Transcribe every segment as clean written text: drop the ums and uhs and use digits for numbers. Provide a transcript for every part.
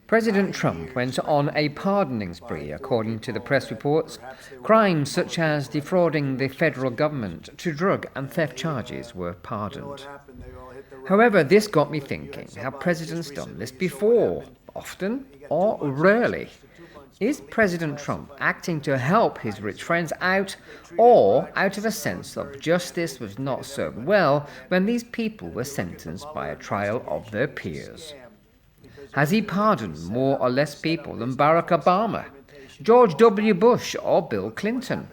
President Trump went on a pardoning spree, according to the press reports. Crimes such as defrauding the federal government to drug and theft charges were pardoned. However, this got me thinking, have presidents done this before, often, or rarely? Is President Trump acting to help his rich friends out, or out of a sense of justice was not served well when these people were sentenced by a trial of their peers? Has he pardoned more or less people than Barack Obama, George W. Bush, or Bill Clinton?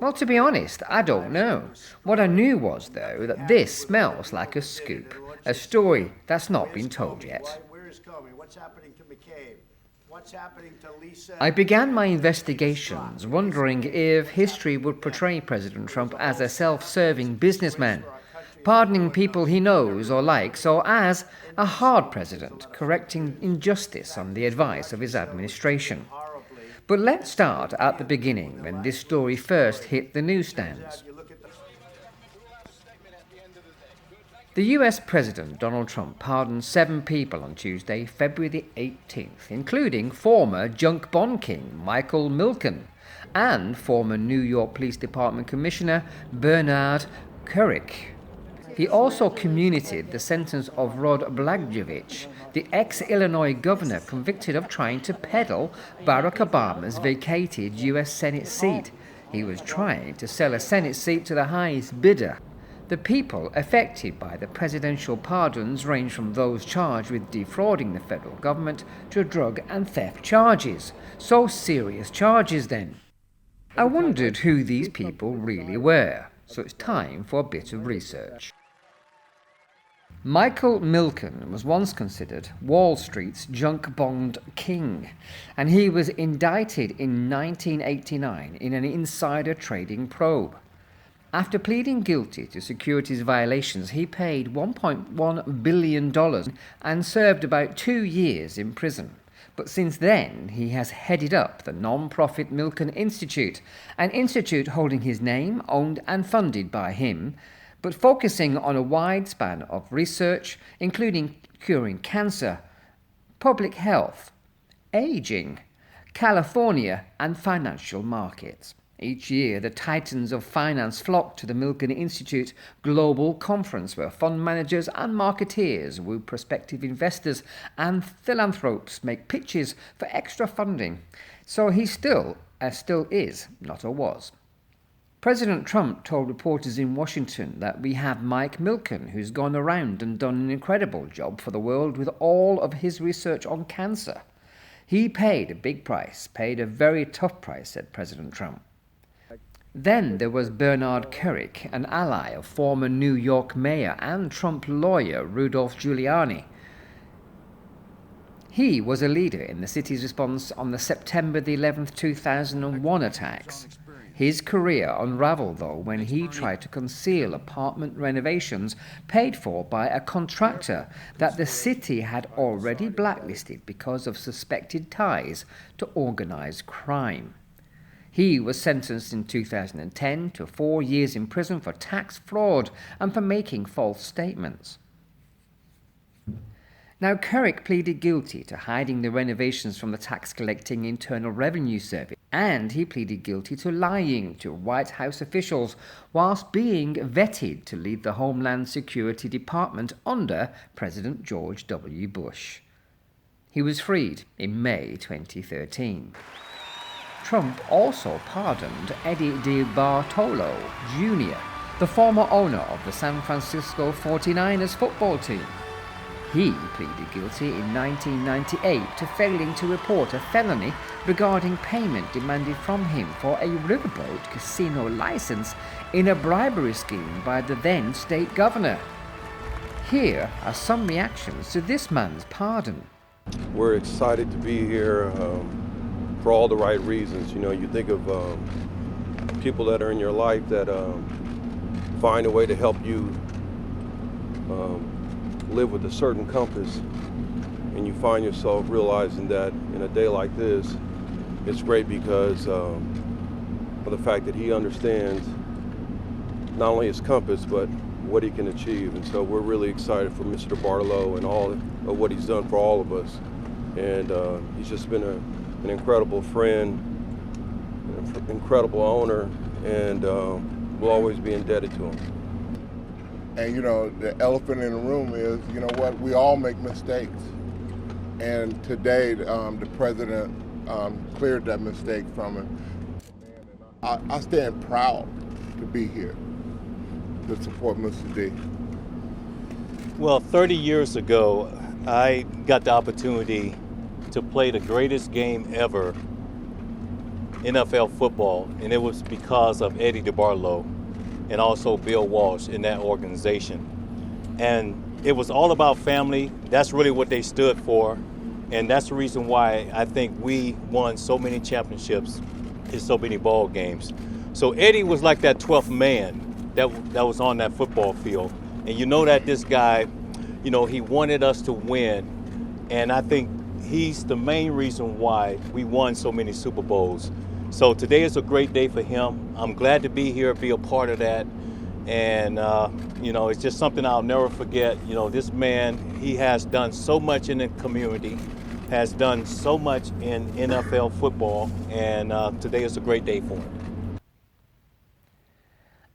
Well, to be honest, I don't know. What I knew was, though, that this smells like a scoop, a story that's not been told yet. I began my investigations wondering if history would portray President Trump as a self-serving businessman, pardoning people he knows or likes, or as a hard president, correcting injustice on the advice of his administration. But let's start at the beginning, when this story first hit the newsstands. The US President Donald Trump pardoned 7 people on Tuesday, February the 18th, including former junk bond king Michael Milken and former New York Police Department Commissioner Bernard Kerik. He also commuted the sentence of Rod Blagojevich, the ex-Illinois governor convicted of trying to peddle Barack Obama's vacated US Senate seat. He was trying to sell a Senate seat to the highest bidder. The people affected by the presidential pardons range from those charged with defrauding the federal government to drug and theft charges. So serious charges then. I wondered who these people really were, so it's time for a bit of research. Michael Milken was once considered Wall Street's junk bond king, and he was indicted in 1989 in an insider trading probe. After pleading guilty to securities violations, he paid $1.1 billion and served about 2 years in prison. But since then, he has headed up the non-profit Milken Institute, an institute holding his name, owned and funded by him, but focusing on a wide span of research, including curing cancer, public health, aging, California, and financial markets. Each year, the titans of finance flock to the Milken Institute Global Conference, where fund managers and marketeers woo prospective investors and philanthropes make pitches for extra funding. So he still is, not a was. President Trump told reporters in Washington that we have Mike Milken, who's gone around and done an incredible job for the world with all of his research on cancer. He paid a big price, paid a very tough price, said President Trump. Then there was Bernard Kerik, an ally of former New York mayor and Trump lawyer Rudolph Giuliani. He was a leader in the city's response on the September 11, 2001 attacks. His career unraveled, though, when he tried to conceal apartment renovations paid for by a contractor that the city had already blacklisted because of suspected ties to organized crime. He was sentenced in 2010 to 4 years in prison for tax fraud and for making false statements. Now, Kerik pleaded guilty to hiding the renovations from the tax-collecting Internal Revenue Service, and he pleaded guilty to lying to White House officials whilst being vetted to lead the Homeland Security Department under President George W. Bush. He was freed in May 2013. Trump also pardoned Eddie DeBartolo Jr., the former owner of the San Francisco 49ers football team. He pleaded guilty in 1998 to failing to report a felony regarding payment demanded from him for a riverboat casino license in a bribery scheme by the then state governor. Here are some reactions to this man's pardon. We're excited to be here for all the right reasons. You know, you think of people that are in your life that find a way to help you live with a certain compass, and you find yourself realizing that in a day like this, it's great because of the fact that he understands not only his compass, but what he can achieve. And so we're really excited for Mr. Barlow and all of what he's done for all of us. And he's just been an incredible friend, an incredible owner, and we'll always be indebted to him. And you know, the elephant in the room is, you know what, we all make mistakes. And today, the president cleared that mistake from him. I stand proud to be here to support Mr. D. Well, 30 years ago, I got the opportunity to play the greatest game ever, NFL football, and it was because of Eddie DeBarlo and also Bill Walsh in that organization. And it was all about family. That's really what they stood for. And that's the reason why I think we won so many championships in so many ball games. So Eddie was like that 12th man that was on that football field. And you know that this guy, you know, he wanted us to win. And I think he's the main reason why we won so many Super Bowls. So today is a great day for him. I'm glad to be here, be a part of that. And, you know, it's just something I'll never forget. You know, this man, he has done so much in the community, has done so much in NFL football, and today is a great day for him.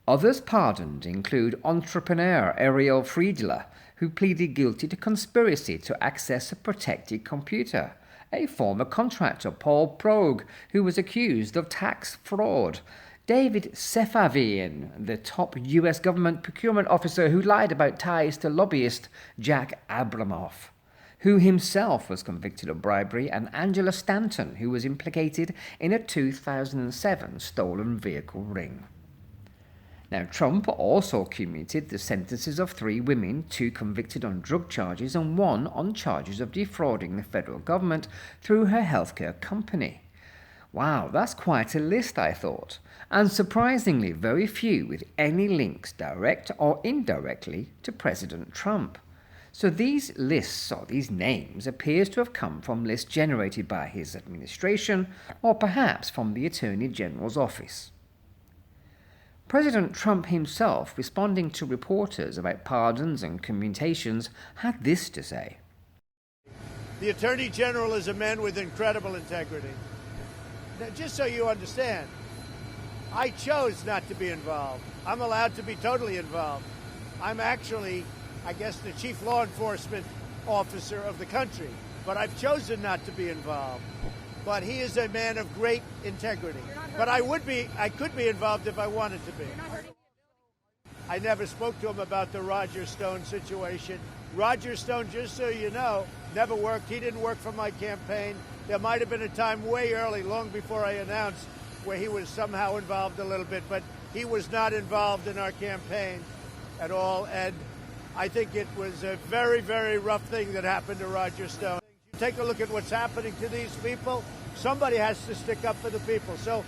Others pardoned include entrepreneur Ariel Friedler, who pleaded guilty to conspiracy to access a protected computer, a former contractor Paul Progue, who was accused of tax fraud, David Sefavian, the top US government procurement officer who lied about ties to lobbyist Jack Abramoff, who himself was convicted of bribery, and Angela Stanton, who was implicated in a 2007 stolen vehicle ring. Now, Trump also commuted the sentences of 3 women, 2 convicted on drug charges and 1 on charges of defrauding the federal government through her healthcare company. Wow, that's quite a list, I thought, and surprisingly very few with any links, direct or indirectly, to President Trump. So these lists, or these names, appears to have come from lists generated by his administration, or perhaps from the Attorney General's office. President Trump himself, responding to reporters about pardons and commutations, had this to say. The Attorney General is a man with incredible integrity. Now, just so you understand, I chose not to be involved. I'm allowed to be totally involved. I'm actually, I guess, the chief law enforcement officer of the country, but I've chosen not to be involved. But he is a man of great integrity. But I could be involved if I wanted to be. I never spoke to him about the Roger Stone situation. Roger Stone, just so you know, never worked. He didn't work for my campaign. There might have been a time way early, long before I announced, where he was somehow involved a little bit, but he was not involved in our campaign at all. And I think it was a very, very rough thing that happened to Roger Stone. Take a look at what's happening to these people. Somebody has to stick up for the people. So,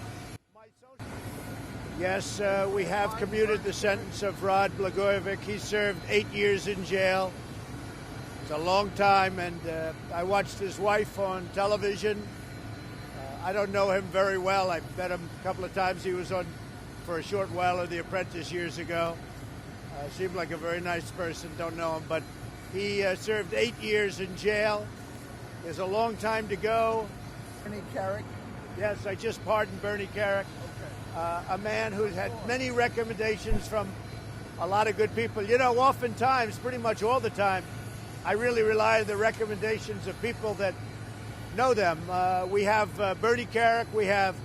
yes, we have commuted the sentence of Rod Blagojevich. He served 8 years in jail. It's a long time, and I watched his wife on television. I don't know him very well. I met him a couple of times. He was on for a short while of The Apprentice years ago. Seemed like a very nice person. Don't know him, but he served 8 years in jail. There's a long time to go. Bernie Carrick? Yes, I just pardoned Bernie Carrick, a man who's had many recommendations from a lot of good people. You know, oftentimes, pretty much all the time, I really rely on the recommendations of people that know them. We have Bernie Carrick, we have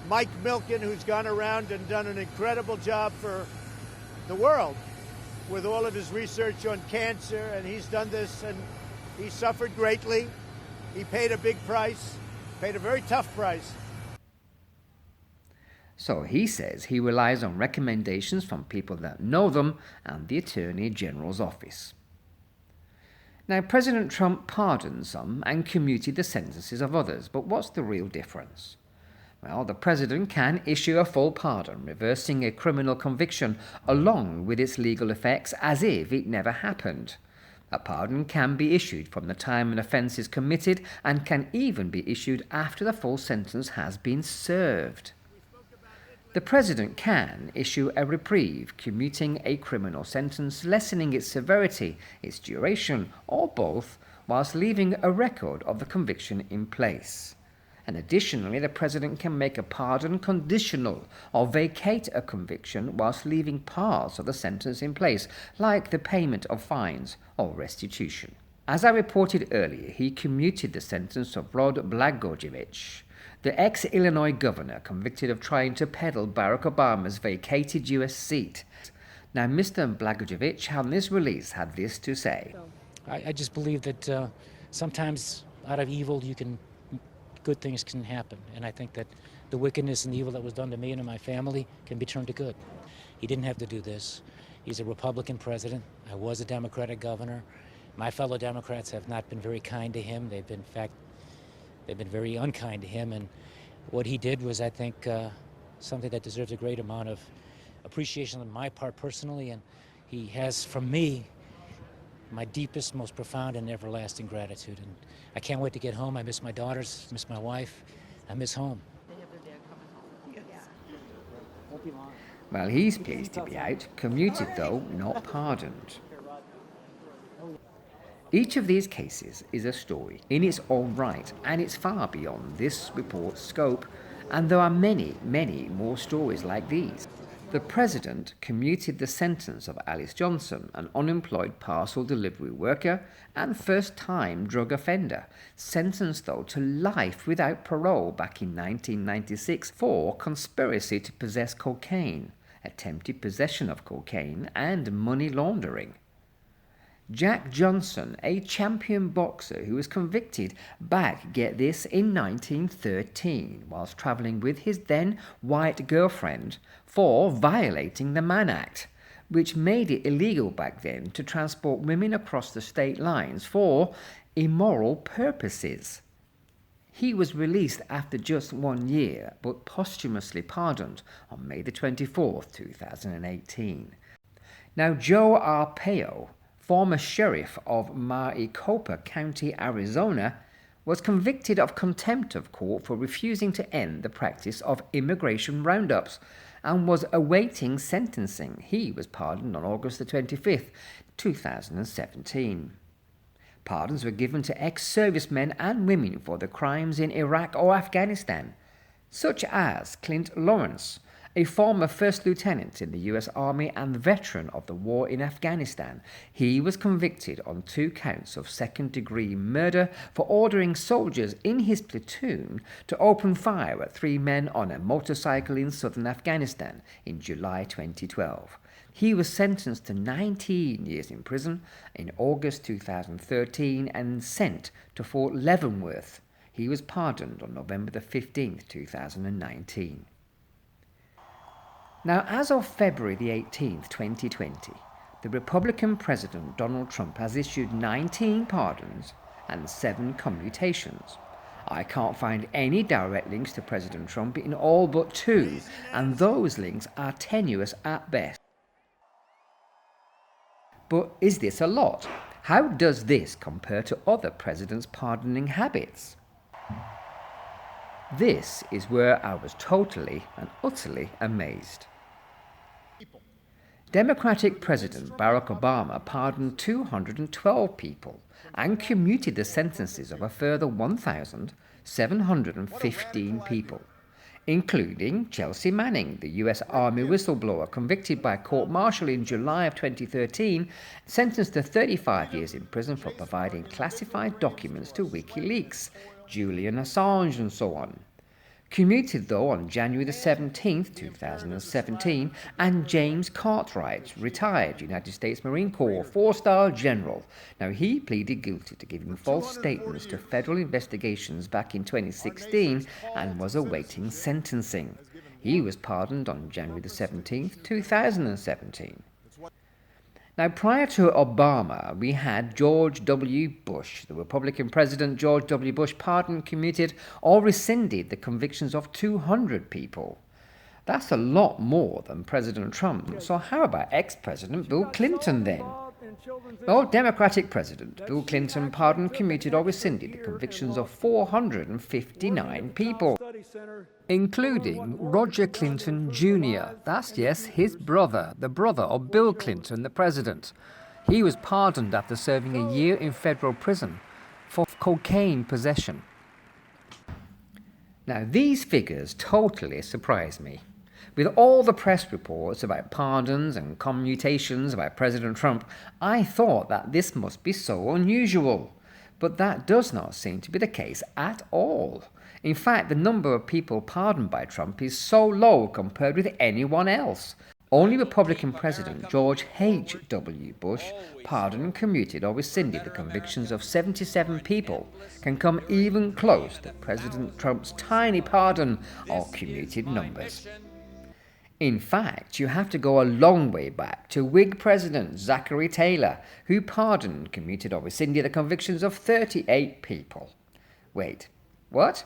Mike Milken, who's gone around and done an incredible job for the world with all of his research on cancer, and he's done this, and he suffered greatly. He paid a big price, paid a very tough price. So he says he relies on recommendations from people that know them and the Attorney General's office. Now, President Trump pardoned some and commuted the sentences of others, but what's the real difference? Well, the president can issue a full pardon, reversing a criminal conviction along with its legal effects as if it never happened. A pardon can be issued from the time an offence is committed and can even be issued after the full sentence has been served. The President can issue a reprieve, commuting a criminal sentence, lessening its severity, its duration, or both, whilst leaving a record of the conviction in place. And additionally, the President can make a pardon conditional or vacate a conviction whilst leaving parts of the sentence in place, like the payment of fines or restitution. As I reported earlier, he commuted the sentence of Rod Blagojevich, the ex-Illinois governor convicted of trying to peddle Barack Obama's vacated U.S. seat. Now, Mr. Blagojevich, on this release, had this to say. I just believe that sometimes out of evil good things can happen. And I think that the wickedness and evil that was done to me and to my family can be turned to good. He didn't have to do this. He's a Republican president. I was a Democratic governor. My fellow Democrats have not been very kind to him. They've been very unkind to him. And what he did was, I think, something that deserves a great amount of appreciation on my part personally. And he has, from me, my deepest, most profound and everlasting gratitude. And I can't wait to get home. I miss my daughters, miss my wife, I miss home. Well, he's pleased to be out, commuted though, not pardoned. Each of these cases is a story in its own right, and it's far beyond this report's scope, and there are many, many more stories like these. The President commuted the sentence of Alice Johnson, an unemployed parcel delivery worker and first-time drug offender, sentenced though to life without parole back in 1996 for conspiracy to possess cocaine, attempted possession of cocaine, and money laundering. Jack Johnson, a champion boxer who was convicted back, get this, in 1913 whilst travelling with his then white girlfriend for violating the Mann Act, which made it illegal back then to transport women across the state lines for immoral purposes. He was released after just 1 year, but posthumously pardoned on May the 24th, 2018. Now, Joe Arpaio, former sheriff of Maricopa County, Arizona, was convicted of contempt of court for refusing to end the practice of immigration roundups and was awaiting sentencing. He was pardoned on August the 25th, 2017. Pardons were given to ex-servicemen and women for the crimes in Iraq or Afghanistan, such as Clint Lawrence, a former first lieutenant in the U.S. Army and veteran of the war in Afghanistan. He was convicted on 2 counts of second-degree murder for ordering soldiers in his platoon to open fire at 3 men on a motorcycle in southern Afghanistan in July 2012. He was sentenced to 19 years in prison in August 2013 and sent to Fort Leavenworth. He was pardoned on November the 15th, 2019. Now, as of February the 18th, 2020, the Republican President Donald Trump has issued 19 pardons and 7 commutations. I can't find any direct links to President Trump in all but 2, and those links are tenuous at best. But is this a lot? How does this compare to other presidents' pardoning habits? This is where I was totally and utterly amazed. Democratic President Barack Obama pardoned 212 people and commuted the sentences of a further 1,715 people, including Chelsea Manning, the U.S. Army whistleblower convicted by court-martial in July of 2013, sentenced to 35 years in prison for providing classified documents to WikiLeaks, Julian Assange, and so on. Commuted, though, on January the 17th, 2017, and James Cartwright, retired United States Marine Corps 4-star general. Now, he pleaded guilty to giving false statements to federal investigations back in 2016 and was awaiting sentencing. He was pardoned on January the 17th, 2017. Now, prior to Obama, we had George W. Bush. The Republican President George W. Bush pardoned, commuted, or rescinded the convictions of 200 people. That's a lot more than President Trump. So how about ex-President Bill Clinton then? Well, Democratic President Bill Clinton pardoned, commuted, or rescinded the convictions of 459 people. including Roger Clinton Jr. That's, yes, his brother, the brother of Bill Clinton, the president. He was pardoned after serving a year in federal prison for cocaine possession. Now, these figures totally surprise me. With all the press reports about pardons and commutations about President Trump, I thought that this must be so unusual. But that does not seem to be the case at all. In fact, the number of people pardoned by Trump is so low compared with anyone else. Only Republican President George H.W. Bush pardoned, commuted, or rescinded the convictions of 77 people can come even close to President Trump's tiny pardon or commuted numbers. In fact, you have to go a long way back to Whig President Zachary Taylor, who pardoned, commuted, or rescinded the convictions of 38 people. Wait, what?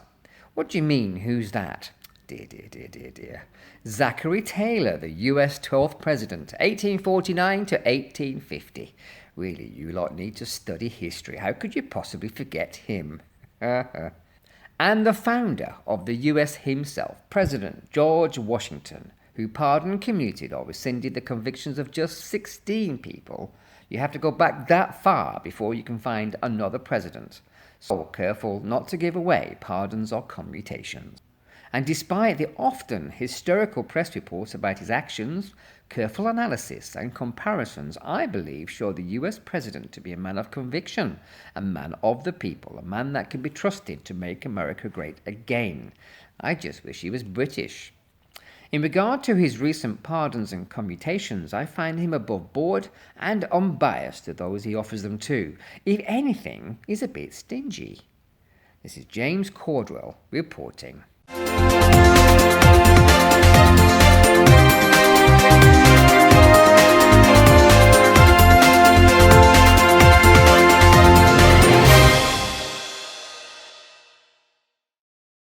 What do you mean, who's that? Dear. Zachary Taylor, the US 12th President, 1849 to 1850. Really, you lot need to study history. How could you possibly forget him? And the founder of the US himself, President George Washington, who pardoned, commuted, or rescinded the convictions of just 16 people. You have to go back that far before you can find another president. So careful not to give away pardons or commutations. And despite the often hysterical press reports about his actions, careful analysis and comparisons, I believe, show the US president to be a man of conviction, a man of the people, a man that can be trusted to make America great again. I just wish he was British. In regard to his recent pardons and commutations, I find him above board and unbiased to those he offers them to. If anything, he's a bit stingy. This is James Cordwell reporting.